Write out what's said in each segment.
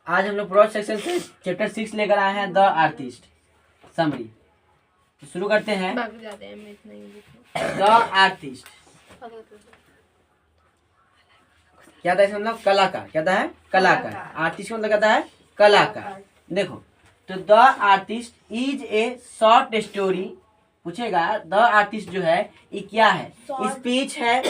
आज हम लोग प्रोज सेक्शन से चैप्टर 6 लेकर आए हैं, द आर्टिस्ट समरी। तो शुरू करते हैं। द आर्टिस्ट क्या था इसका मतलब? कलाकार। क्या था? कलाकार। आर्टिस्ट मतलब क्या है? कलाकार। देखो, तो the artist is a short story. पूछेगा द आर्टिस्ट जो है ये क्या है? स्पीच है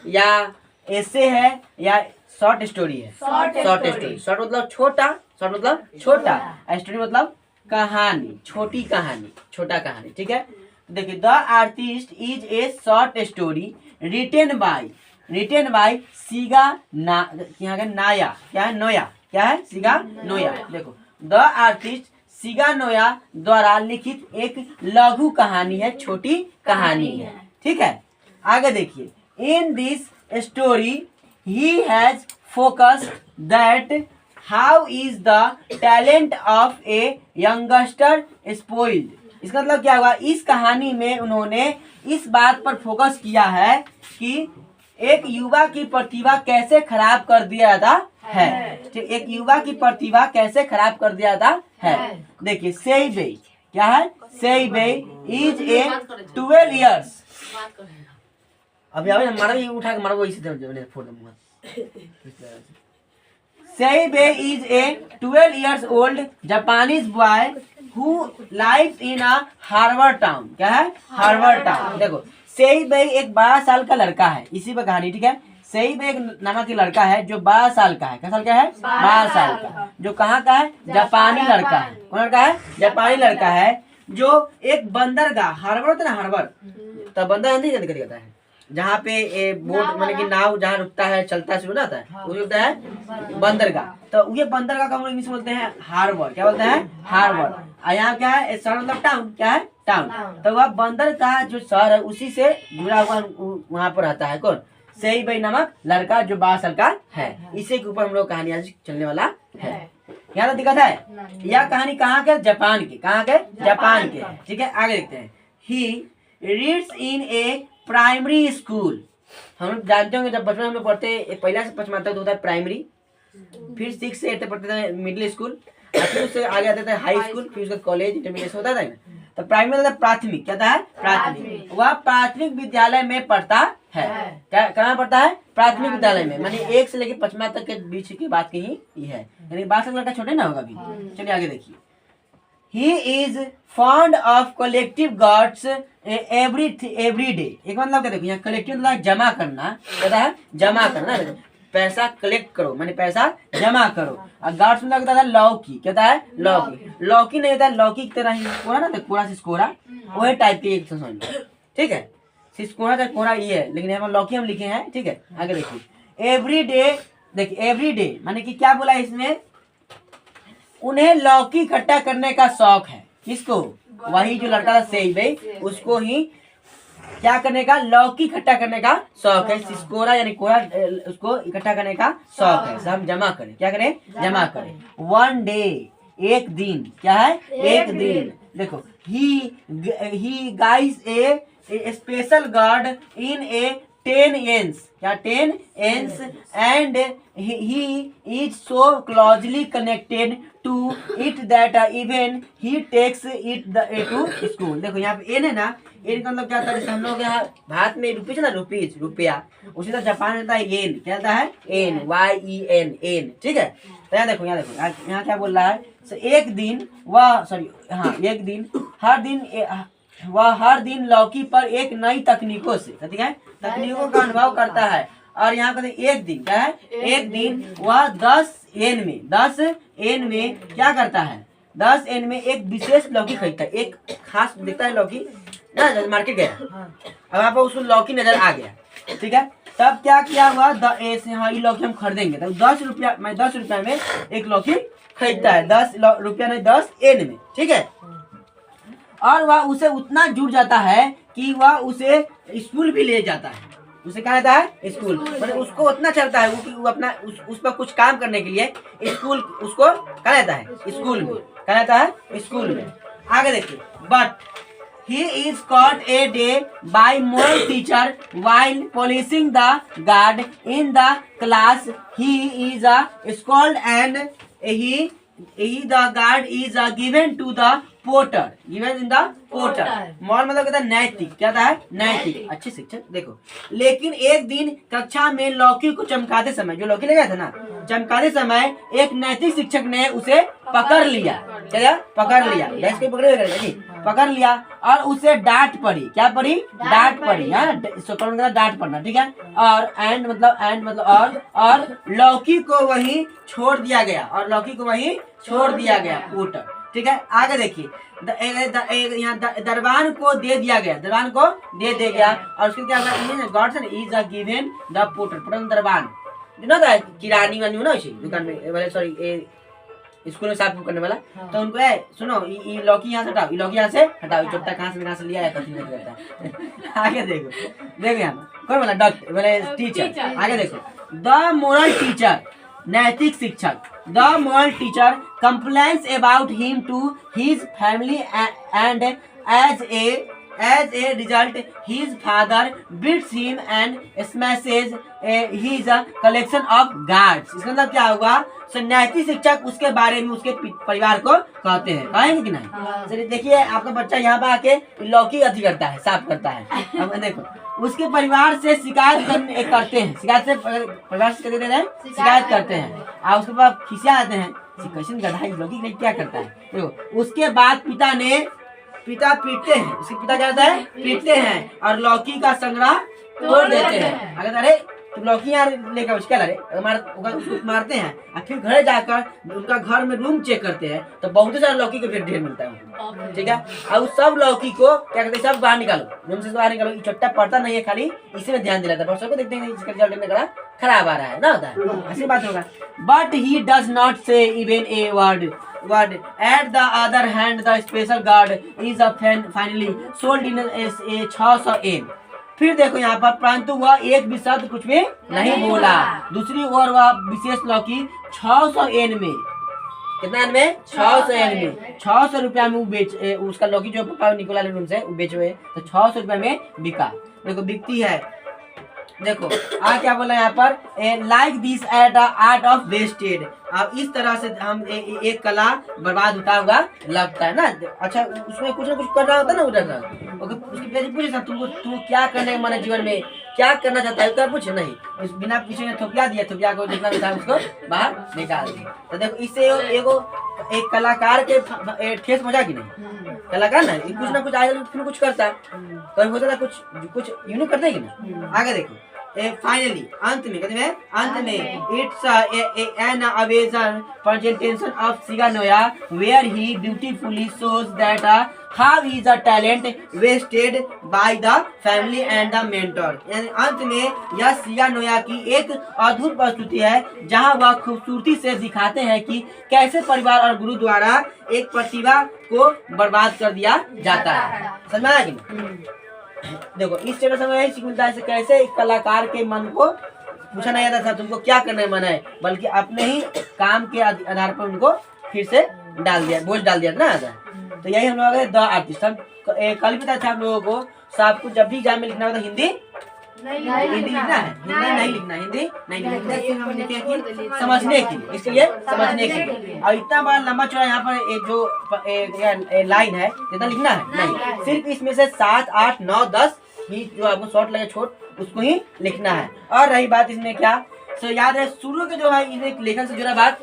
या ऐसे है या शॉर्ट स्टोरी है? Short story. शॉर्ट मतलब छोटा, शॉर्ट मतलब छोटा, स्टोरी मतलब कहानी, छोटी कहानी, छोटा कहानी। ठीक है, देखिए the artist is a short story written by सीगा यहाँ का नाया। क्या है? नोया। क्या है? सीगा नोया। देखो, द आर्टिस्ट सीगा नोया द्वारा लिखित एक लघु कहानी है, छोटी कहानी है। ठीक है, आगे देखिए। In this story he has focused that how is the talent of a youngster spoiled। इसका मतलब क्या हुआ? इस कहानी में उन्होंने इस बात पर फोकस किया है कि एक युवा की प्रतिभा कैसे खराब कर दिया जाता है। एक युवा की प्रतिभा कैसे खराब कर दिया जाता है। देखिए, सेइबे क्या है? सेइबे इज ए 12 years। अभी हमारा भी उठा के मारो, इसी फोड़ दूंगा। Seibei is a 12 years old Japanese boy who lives in a Harvard town. क्या है? Harvard town. देखो, सेइबे एक 12 साल का लड़का है, इसी पर कहानी। ठीक है, सेइबे एक नामक लड़का है जो 12 साल का है। क्या साल का है? 12 साल का। जो कहाँ का है? जापानी लड़का है। कौन लड़का है? जापानी लड़का है जो एक बंदरगाह, हार्बर होता है ना, हार्बर, तो बंदरगाह नहीं कहता है जहाँ पे बोट मतलब कि नाव जहाँ रुकता है, चलता है, शुरू होता है, वो होता है बंदरगाह। तो ये बंदरगाह का हम लोग इंग्लिश में बोलते हैं हार्बर। क्या बोलते हैं? हार्बर। और यहाँ क्या है? शहर मतलब टाउन। क्या है? टाउन। तो वह बंदर का जो शहर है उसी से जुड़ा हुआ वहाँ पर रहता है। कौन? सेइबे नामक लड़का जो 12 साल का है। इसी के ऊपर हम लोग कहानी आज चलने वाला है। यहाँ तो दिक्कत है। यह कहानी कहाँ के? जापान के। कहाँ के? जापान के। ठीक है, आगे देखते हैं। He reads in A primary school. हम लोग जानते होंगे जब बचपन हम लोग पढ़ते, पहला से 5वीं तक होता है प्राइमरी, फिर 6 से 8 तक पढ़ते थे मिडिल स्कूल, और फिर उससे आगे आते थे हाई स्कूल, फिर उसका कॉलेज, इंटरमीडिएट होता था ना। तो प्राइमरी मतलब प्राथमिक। क्या था? प्राथमिक। वह प्राथमिक विद्यालय में पढ़ता है। क्या कहाँ पढ़ता है? प्राथमिक विद्यालय में, मानी 1 से लेकर 5वीं तक के बीच की बात कहीं ये है, यानी 12 साल लड़का छोटे ना होगा अभी। चलिए आगे देखिए। He is fond of collective goods every day। एक मतलब क्या? देखो, यहाँ कलेक्टिव मतलब जमा करना। क्या है? जमा करना। पैसा कलेक्ट करो, माने पैसा जमा करो। और गार्ड्स मतलब क्या है? लौकी। क्या है? लौकी। लौकी नहीं होता है लौकी की तरह ही कोरा ना, कोरा सिस्कोरा, वही टाइप की एक समझ लो। ठीक है, सिस्कोरा का कोरा ये है, लेकिन यहाँ लौकी हम लिखे हैं। ठीक है, आगे देखिए। Every day. देखिए, एवरी डे माने कि क्या बोला इसमें? उन्हें लौकी इकट्ठा करने का शौक है। किसको? वही जो लड़का था सेइबे, उसको ही क्या करने का? लौकी इकट्ठा करने का शौक है। सिस्कोरा यानी कोरा, उसको इकट्ठा करने का शौक है। हम जमा करें। क्या करें? जमा करें। वन डे एक दिन। क्या है? एक दिन। देखो, ही गाइस ए स्पेशल गार्ड इन ए 10 ends। क्या? 10 ends and he is so closely connected to it that even he takes it to school। देखो, यहाँ पे एन है ना, एन का मतलब क्या होता है? जैसे हम लोग यहाँ भारत में रुपीज ना, रुपीज रुपया, उसी तरह जापान में होता है एन। क्या होता है? Yen, YEN, yen. ठीक है, तो यहाँ देखो, यहाँ क्या बोल रहा है? एक दिन वह, सॉरी हाँ, एक दिन वह हर दिन लौकी पर एक नई तकनीकों से, ठीक है, तकनीकों का अनुभव करता है। और यहाँ पर एक दिन क्या है? एक दिन वह 10 एन में क्या करता है? 10 एन में एक विशेष लौकी खरीदता है। एक खास दिखता है लौकी ना, मार्केट गया, अब वहाँ पर उसको लौकी नजर आ गया। ठीक है, तब क्या किया हुआ? हाँ, ये लौकी हम खरीदेंगे। तब 10 रुपया में एक लौकी खरीदता है। 10 रुपया नहीं, 10 एन में। ठीक है, और वह उसे उतना जुड़ जाता है कि वह उसे स्कूल भी ले जाता है। उसे क्या रहता है? स्कूल। मतलब उसको उतना चलता है कि वो अपना उस पर कुछ काम करने के लिए स्कूल उसको क्या रहता है? स्कूल में। क्या रहता है? स्कूल में। आगे देखिए। But he is caught a day by moral teacher while polishing the guard in the class he is scolded and he the guard is given to the porter, given in the porter. Moral मतलब कहता है नैतिक, क्या है नैतिक, अच्छे शिक्षक। देखो लेकिन एक दिन कक्षा में लौकी को चमकाते समय, जो लौकी लगा था ना, चमकाते समय एक नैतिक शिक्षक ने उसे पकड़ लिया, क्या पकड़ लिया, गैस को पकड़ लिया और उसे डांट पड़ी, क्या पड़ी, डांट पड़ी, डांट पड़ना, ठीक है। और एंड मतलब और लौकी को वहीं छोड़ दिया गया, और लौकी को वहीं छोड़ दिया गया पोर्टर, ठीक है। आगे देखिए यहाँ दरबान को दे दिया गया, दरबान को दे दिया गया, और उसके क्या guard is a given the porter, porter दरबान ना था किरानी वानी ना दुकान में, सॉरी स्कूल में साफ करने वाला, तो उनको सुनो ये लौकी यहाँ से हटाओ, लौकी यहाँ से हटाओ, चोट्टा कहाँ से लिया है कथी नहीं करता। आगे देखो यहाँ कौन बोला, डॉक्टर बोले टीचर। आगे देखो द मोरल टीचर, नैतिक शिक्षक, the moral teacher complains about him to his family and as a result his father beats him and smashes his collection of guards। इसका मतलब क्या होगा, नैतिक शिक्षक उसके बारे में उसके परिवार को कहते हैं, कहेंगे कि नहीं। चलिए देखिए आपका बच्चा यहाँ पे आके लौकी अति करता है, साफ करता है, अब देखो उसके परिवार से शिकायत करते हैं, शिकायत से परिवार से शिकायत करते हैं, और उसके बाद खिसिया आते हैं, कैसे गधा लौकी नहीं क्या करता है। देखो उसके बाद पिता पीटते हैं, उसके पिता क्या करता है, पीटते हैं और लौकी का संग्रह तोड़ देते हैं। अगर अरे तुम लौकी यहाँ लेकर क्या ला रहे, मारते हैं, और फिर घर जाकर उनका घर में रूम चेक करते हैं तो बहुत सारा लौकी का फिर ढेर मिलता है, ठीक है। और सब लौकी को क्या करते हैं, सब बाहर निकालो, रूम से बाहर निकालो, चट्टा पड़ता नहीं है, खाली इसी में ध्यान दिलाता है, बच्चों को देखते हैं इसका रिजल्ट खराब आ रहा है ना, होता है ऐसी बात होगा। बट ही डज नॉट से even a word at the other hand the special guard is finally sold in a 600 yen। फिर देखो यहाँ पर परंतु वह एक भी शब्द कुछ भी नहीं बोला। दूसरी ओर वह विशेष लौकी 600 एन में, कितना एन में, 600 एन में, 600 रुपया में बेच, उसका लौकी जो पापा निकोला रूम से बेच हुए तो 600 रुपया में बिका। देखो बिकती है। देखो क्या बोला यहाँ पर, like this at art of wasted. अब इस तरह से हम एक कला बर्बाद होता हुआ लगता है ना। अच्छा उसमें कुछ ना कुछ कर रहा होता है ना उधर, उसकी पूछे तुम क्या करने का मन है जीवन में, क्या करना चाहता है, पूछे नहीं, उस बिना पूछे ने थोपिया दिया, थोपिया को जितना भी था उसको बाहर निकाल दिया। तो देखो इससे एक कलाकार के ठेस पहुंचा कि नहीं, कलाकार ना कुछ ना कुछ आगे कुछ करता है, कभी हो सकता है कुछ यूनिक करते है कि नहीं। आगे देखो फाइनली अंत में it's an amazing presentation of Shiganoya where he beautifully shows that how is a talent wasted by the family and the mentor. यानी अंत में यह शिगानोया की एक अद्भुत प्रस्तुति है जहां वह खूबसूरती से दिखाते हैं कि कैसे परिवार और गुरु द्वारा एक प्रतिभा को बर्बाद कर दिया जाता है। समझ में आया कि नहीं। देखो इस चैप्टर से यही सीख मिलता है कैसे एक कलाकार के मन को पूछा नहीं जाता था तुमको क्या करने मन है, बल्कि अपने ही काम के आधार पर उनको फिर से बोझ डाल दिया ना। तो यही हम लोग द आर्टिस्ट। हम कल भी था हम लोगों को सबको जब भी एग्जाम में लिखना होता हिंदी लिखना है, हिंदी नहीं लिखना, हिंदी नहीं लिखना, हम लिखे कि समझने के लिए, इसके लिए समझने के लिए। और इतना बड़ा लंबा चौड़ा यहाँ पर एक जो लाइन है इतना लिखना है नहीं, सिर्फ इसमें से 7, 8, 9, 10 ही जो आपको शॉर्ट लगे छोट उसको ही लिखना है। और रही बात इसमें क्या याद है, शुरू के जो है लेखन से जुड़ा बात,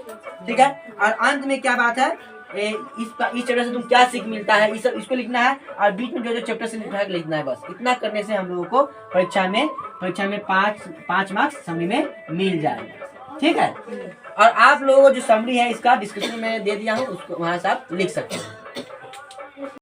ठीक है, और अंत में क्या बात है, इस चैप्टर से तुम क्या सीख मिलता है, इसको लिखना है, और बीच में जो चैप्टर से लिखना है। बस इतना करने से हम लोगों को परीक्षा में 5 मार्क्स समरी में मिल जाएगा, ठीक है। और आप लोगों को जो समरी है इसका डिस्क्रिप्शन में दे दिया हूँ, उसको वहां से आप लिख सकते हैं।